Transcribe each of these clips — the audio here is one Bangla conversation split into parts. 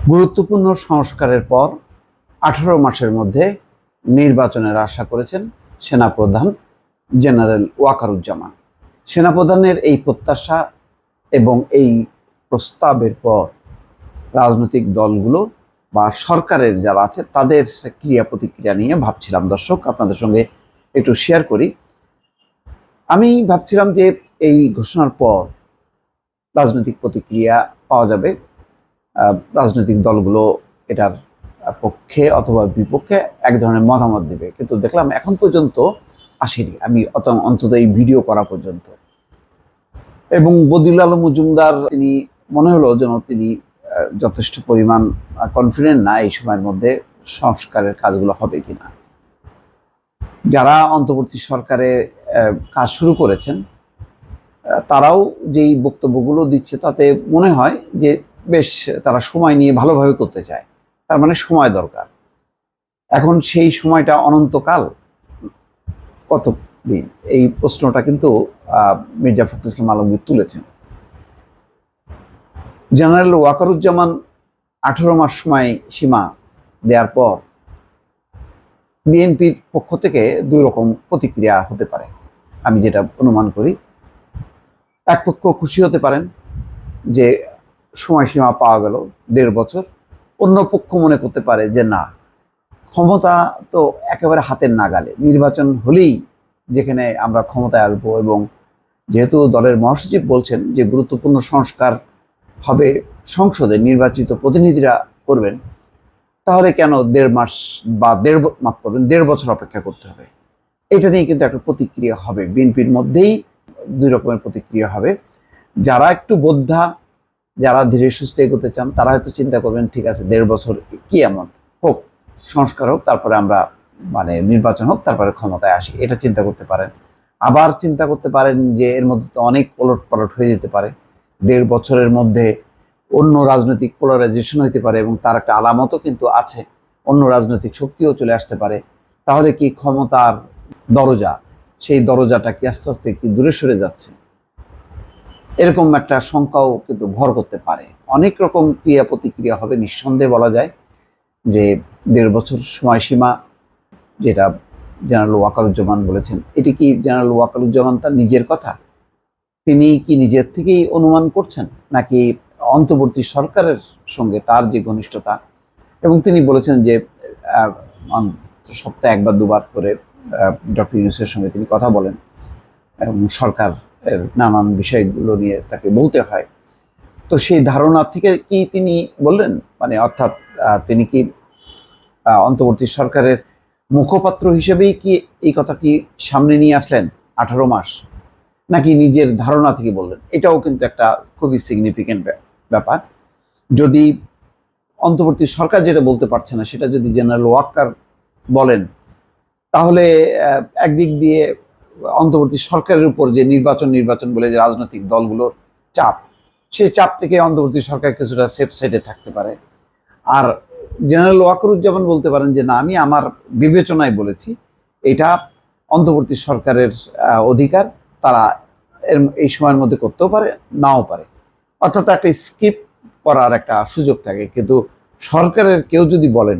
গুরুত্বপূর্ণ সংস্কারের পর 18 মাসের মধ্যে নির্বাচনের আশা করেছেন সেনাপ্রধান জেনারেল ওয়াকারুজ্জামান। সেনাপ্রধানের এই প্রত্যাশা এবং এই প্রস্তাবের পর রাজনৈতিক দলগুলো বা সরকারের যারা আছে তাদের ক্রিয়া প্রতিক্রিয়া নিয়ে ভাবছিলাম। দর্শক, আপনাদের সঙ্গে একটু শেয়ার করি। আমি ভাবছিলাম যে এই ঘোষণার পর রাজনৈতিক প্রতিক্রিয়া পাওয়া যাবে, রাজনৈতিক দলগুলো এটার পক্ষে অথবা বিপক্ষে এক ধরনের মতামত দিবে, কিন্তু দেখলাম এখন পর্যন্ত আসেনি। আমি অন্তত এই ভিডিও করা পর্যন্ত। এবং বদিউল আলম মজুমদার তিনি মনে হলো যেন তিনি যথেষ্ট পরিমাণ কনফিডেন্ট না এই সময়ের মধ্যে সংস্কারের কাজগুলো হবে কিনা। যারা অন্তর্বর্তী সরকারে কাজ শুরু করেছেন তারাও যেই বক্তব্যগুলো দিচ্ছে তাতে মনে হয় যে বেশ তারা সময় নিয়ে ভালোভাবে করতে চায়। তার মানে সময় দরকার। এখন সেই সময়টা অনন্তকাল, কত দিন, এই প্রশ্নটা কিন্তু মির্জা ফখরুল ইসলাম আলমগীর তুলেছেন। জেনারেল ওয়াকারুজ্জামান 18 মাস সময় সীমা দেওয়ার পর বিএনপির পক্ষ থেকে দুই রকম প্রতিক্রিয়া হতে পারে। আমি যেটা অনুমান করি, এক পক্ষ খুশি হতে পারেন যে সময়সীমা পাওয়া গেল 1.5 বছর। অন্য পক্ষ মনে করতে পারে যে না, ক্ষমতা তো একেবারে হাতের নাগালে, নির্বাচন হলেই যেখানে আমরা ক্ষমতায় আসবো, এবং যেহেতু দলের মহাসচিব বলছেন যে গুরুত্বপূর্ণ সংস্কার হবে সংসদে, নির্বাচিত প্রতিনিধিরা করবেন, তাহলে কেন 1.5 মাস বা 1.5 বছর অপেক্ষা করতে হবে। এটা নিয়ে কিন্তু একটা প্রতিক্রিয়া হবে বিএনপির মধ্যেই। দুই রকমের প্রতিক্রিয়া হবে। যারা একটু বোদ্ধা, যারা ধীরে সুস্থে এগোতে চান, তারা হয়তো চিন্তা করবেন ঠিক আছে 1.5 বছর কি এমন, হোক, সংস্কার হোক, তারপরে আমরা নির্বাচন হোক, তারপরে ক্ষমতায় আসি, এটা চিন্তা করতে পারেন। আবার চিন্তা করতে পারেন যে এর মধ্যে তো অনেক ওলট পালট হয়ে যেতে পারে, 1.5 বছরের মধ্যে অন্য রাজনৈতিক পোলারাইজেশন হইতে পারে, এবং তার একটা আলামতও কিন্তু আছে, অন্য রাজনৈতিক শক্তিও চলে আসতে পারে। তাহলে কি ক্ষমতার দরজা, সেই দরজাটা কি আস্তে আস্তে কি দূরে সরে যাচ্ছে, এরকম একটা শঙ্কাও কিন্তু ভর করতে পারে। অনেক রকম ক্রিয়া প্রতিক্রিয়া হবে নিঃসন্দেহে। বলা যায় যে 1.5 বছর সময়সীমা, যেটা জেনারেল ওয়াকারুজ্জামান বলেছেন, এটি কি জেনারেল ওয়াকারুজ্জামান তার নিজের কথা, তিনি কি নিজের থেকেই অনুমান করছেন, নাকি অন্তর্বর্তী সরকারের সঙ্গে তার যে ঘনিষ্ঠতা, এবং তিনি বলেছেন যে সপ্তাহে 1 বা 2 বার করে ডক্টর ইউনূসের সঙ্গে তিনি কথা বলেন এবং সরকার নানান বিষয়গুলো নিয়ে তাকে বলতে হয়। তো সেই ধারণা থেকে কি তিনি বললেন, অর্থাৎ তিনি কি অন্তর্বর্তী সরকারের মুখপাত্র হিসেবেই কি এই কথা কি সামনে নিয়ে আসলেন 18 মাস, নাকি নিজের ধারণা থেকে বললেন? এটাও কিন্তু একটা খুবই সিগনিফিকেন্ট ব্যাপার। যদি অন্তর্বর্তী সরকার যেটা বলতে পারছে না সেটা যদি জেনারেল ওয়াকার বলেন, তাহলে একদিক দিয়ে অন্তর্বর্তী সরকারের উপর যে নির্বাচন বলে যে রাজনৈতিক দলগুলোর চাপ, সেই চাপ থেকে অন্তর্বর্তী সরকার কিছুটা সেফ সাইডে থাকতে পারে। আর জেনারেল ওয়াকারুজ্জামান বলতে পারেন যে না, আমি আমার বিবেচনায় বলেছি, এটা অন্তর্বর্তী সরকারের অধিকার, তারা এই সময়ের মধ্যে করতেও পারে, নাও পারে। অর্থাৎ একটা স্কিপ করার একটা সুযোগ থাকে। কিন্তু সরকারের কেউ যদি বলেন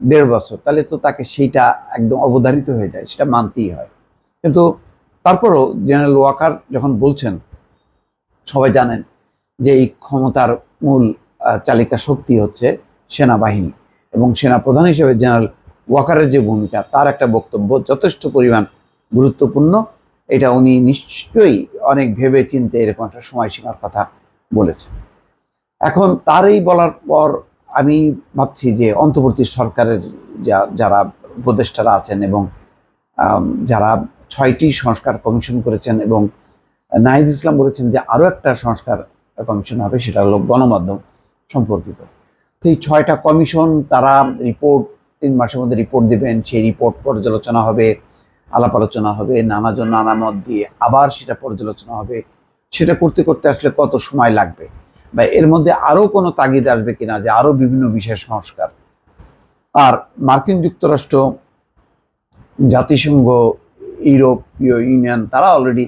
1.5 বছর, তাহলে তো তাকে সেইটা একদম অবধারিত হয়ে যায়, সেটা মানতেই হয়। কিন্তু তারপরও জেনারেল ওয়াকার যখন বলছেন, সবাই জানেন যে এই ক্ষমতার মূল চালিকা শক্তি হচ্ছে সেনাবাহিনী, এবং সেনাপ্রধান হিসেবে জেনারেল ওয়াকারের যে ভূমিকা, তার একটা বক্তব্য যথেষ্ট পরিমাণ গুরুত্বপূর্ণ। এটা উনি নিশ্চয়ই অনেক ভেবে চিন্তে এরকম একটা সময়সীমার কথা বলেছেন। এখন তার এই বলার পর আমি ভাবছি যে অন্তর্বর্তী সরকারের যারা উপদেষ্টারা আছেন, এবং যারা 6টি সংস্কার কমিশন করেছেন, এবং নাহিদ ইসলাম বলেছেন যে আরও একটা সংস্কার কমিশন হবে, সেটা হলো গণমাধ্যম সম্পর্কিত। তো এই 6টা কমিশন, তারা রিপোর্ট 3 মাসের মধ্যে রিপোর্ট দেবেন। সেই রিপোর্ট পর্যালোচনা হবে, আলাপ আলোচনা হবে, নানাজন নানা মত দিয়ে আবার সেটা পর্যালোচনা হবে। সেটা করতে করতে আসলে কত সময় লাগবে, বা এর মধ্যে আরও কোনো তাগিদ আসবে কিনা যে আরও বিভিন্ন বিষয়ের সংস্কার। আর মার্কিন যুক্তরাষ্ট্র, জাতিসংঘ, ইউরোপীয় ইউনিয়ন, তারা অলরেডি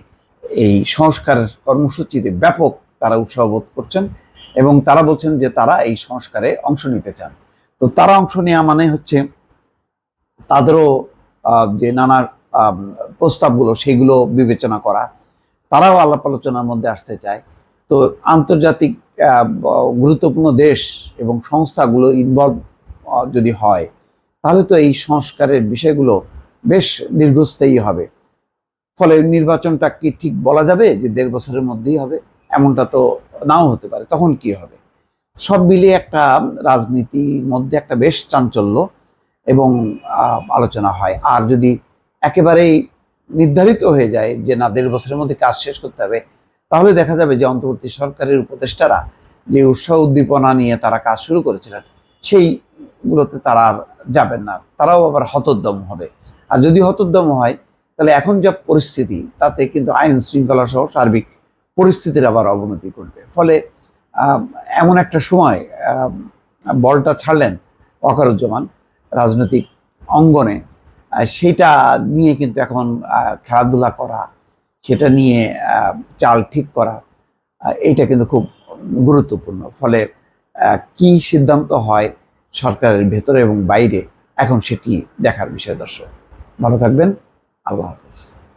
এই সংস্কারের কর্মসূচিতে ব্যাপক তারা উৎসাহ বোধ করছেন, এবং তারা বলছেন যে তারা এই সংস্কারে অংশ নিতে চান। তো তারা অংশ নেওয়া মানে হচ্ছে তাদেরও যে নানা প্রস্তাবগুলো সেগুলো বিবেচনা করা, তারাও আলাপ আলোচনার মধ্যে আসতে চায়। তো আন্তর্জাতিক গুরুত্বপূর্ণ দেশ এবং সংস্থাগুলো ইনভলভ যদি হয়, তাহলে তো এই সংস্কারের বিষয়গুলো বেশ দীর্ঘস্থায়ী হবে। ফলে নির্বাচনটা কি ঠিক বলা যাবে যে 1.5 বছরের মধ্যেই হবে? এমনটা তো নাও হতে পারে। তখন কি হবে? সব মিলিয়ে একটা রাজনীতির মধ্যে একটা বেশ চাঞ্চল্য এবং আলোচনা হয়। আর যদি একেবারেই নির্ধারিত হয়ে যায় যে না 1.5 বছরের মধ্যে কাজ শেষ করতে হবে, তাহলে দেখা যাবে যে অন্তর্বর্তী সরকারের উপদেষ্টারা যে উৎসাহ উদ্দীপনা নিয়ে তারা কাজ শুরু করেছিলেন, সেইগুলোতে তারা আর যাবেন না, তারাও আবার হতোদ্যম হবে। আর যদি হতোদ্যম হয়, তাহলে এখন যা পরিস্থিতি, তাতে কিন্তু আইন শৃঙ্খলা সহ সার্বিক পরিস্থিতির আবার অবনতি ঘটবে। ফলে এমন একটা সময় বলটা ছাড়লেন ওয়াকারুজ্জামান রাজনৈতিক অঙ্গনে। সেটা নিয়ে কিন্তু এখন খেলাধুলা করা, সেটা নিয়ে চাল ঠিক করা, এইটা কিন্তু খুব গুরুত্বপূর্ণ। ফলে কি সিদ্ধান্ত হয় সরকারের ভেতরে এবং বাইরে, এখন সেটি দেখার বিষয়। দর্শক ভালো থাকবেন, আল্লাহ হাফেজ।